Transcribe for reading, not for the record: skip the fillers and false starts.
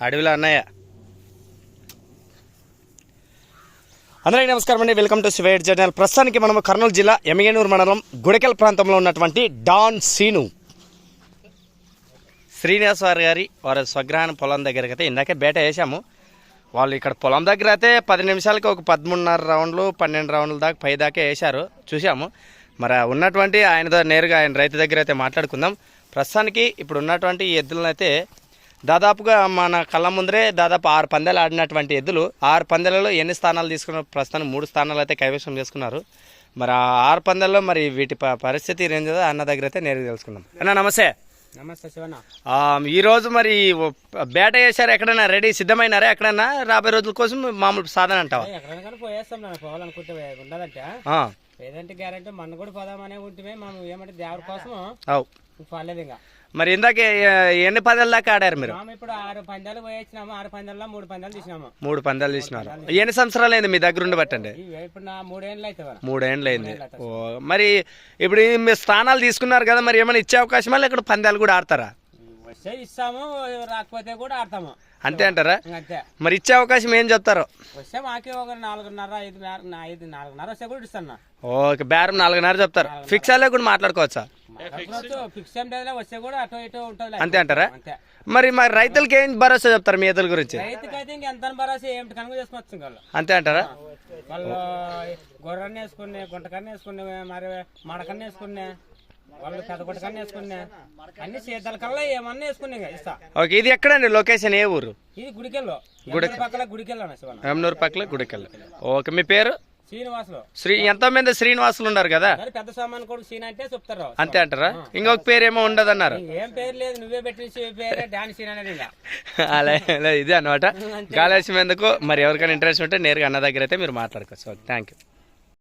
అడవిలో అన్నయ్య. అందరికీ నమస్కారం అండి, వెల్కమ్ టు శివైడ్ ఛానల్. ప్రస్తుతానికి మనము కర్నూలు జిల్లా ఎమ్మిగనూరు మండలం గుడికెల్ ప్రాంతంలో ఉన్నటువంటి డాన్ సీను శ్రీనివాస్ వారి స్వగ్రహణ పొలం దగ్గరికి అయితే ఇందాకే బేట వేసాము. వాళ్ళు ఇక్కడ పొలం దగ్గర అయితే 10 నిమిషాలకి ఒక 13.5 రౌండ్లు 12 రౌండ్ల దాకా పై దాకా వేశారు, చూసాము. మరి ఉన్నటువంటి ఆయనతో నేరుగా ఆయన రైతు దగ్గర అయితే మాట్లాడుకుందాం. ప్రస్తుతానికి ఇప్పుడు ఉన్నటువంటి ఈ ఎద్దులను అయితే దాదాపుగా మన కళ్ళ ముందరే దాదాపు 6 పందాలు ఆడినటువంటి ఎద్దులు 6 పందాలలో ఎన్ని స్థానాలు తీసుకున్నారు? ప్రస్తుతానికి 3 స్థానాలు అయితే కైవసం చేసుకున్నారు. మరి ఆ 6 పందాల్లో మరి వీటి పరిస్థితి ఏం చేదో అన్న దగ్గర అయితే నేరుగా తెలుసుకుందాం. అన్న నమస్తే. నమస్తే శివన్న. ఈరోజు మరి బేట వేసారు, ఎక్కడైనా రెడీ సిద్ధమైనారా? ఎక్కడైనా రాబోయే రోజుల కోసం మామూలు సాధన అంటావా? ఎక్కడైనా పోయేస్తాం పోవాలనుకుంటే ఉండదంటే ఏదంటే గ్యారెంటీ మన కూడా పోదామనే ఉంటే మనం ఏమంటే దేవుడి కోసం పోలేదు. ఇంకా మరి ఇందాక ఎన్ని పందాల దాకా ఆడారు మీరు? ఇప్పుడు 6 పందాలు పోయొచ్చినాము. 6 పందాల్లో 3 పందాలు తీసినాము. 3 పందాలు తీసినారు. ఎన్ని సంవత్సరాలు అయింది మీ దగ్గర ఉండి బట్టండి? ఇప్పుడు నా 3 ఏళ్ళు అయితే. 3 ఏళ్ళు అయింది. మరి ఇప్పుడు మీరు స్థానాలు తీసుకున్నారు కదా, మరి ఏమైనా ఇచ్చే అవకాశమా లేకపోతే పందాలు కూడా ఆడతారా? వస్తే ఇస్తాము, రాకపోతే కూడా ఆడతాము. అంతే అంటారా? అంతే. మరి ఇచ్చే అవకాశం ఏం చెప్తారు? వస్తే మాకే ఒక 4.5 వస్తే కూడా ఇస్తాను. ఓకే, బేరం 4.5 చెప్తారు. ఫిక్స్ అలా కూడా మాట్లాడుకోవచ్చా? ఫిక్స్ వస్తే కూడా అటు ఇటు ఉంటుంది. అంతే అంటారా? మరి రైతులకి ఏం భరోసా చెప్తారు మీ ఎద్దుల గురించి? రైతుకైతే ఇంకెంత భరోసా ఏమిటి కనుక చేసుకోవచ్చు. అంతే అంటారా? వాళ్ళు గొర్రెన్ని వేసుకునే, గుంటకన్నా వేసుకునే, మరి మడకన్నా వేసుకునే, వాళ్ళు పెద్ద గుంటకన్నా వేసుకునే, అన్ని సీతల కల్లా ఏమన్నా వేసుకునే ఇస్తా. ఓకే, ఇది ఎక్కడండి లొకేషన్? ఏ ఊరు? ఇది గుడికెళ్ళు పక్కల గుడికెళ్ళు. ఎమ్నూరు పక్కల గుడికెళ్ళు. ఓకే, మీ పేరు? శ్రీనివాసులు. ఎంతో మంది శ్రీనివాసులు ఉన్నారు కదా, పెద్ద సామాన్ కూడా సీన్ అంటే చెప్తారు. అంతే అంటారా? ఇంకొక పేరేమో ఉండదు అన్నారు. ఏం పేరు లేదు, నువ్వే పెట్టి పేరే డాన్స్ సీన్ అనేది. అలా ఇదే అనమాట. గాలేసం ఎందుకు మరి ఎవరికైనా ఇంట్రెస్ట్ ఉంటే నేరుగా అన్న దగ్గర అయితే మీరు మాట్లాడుకోవచ్చు. Thank you.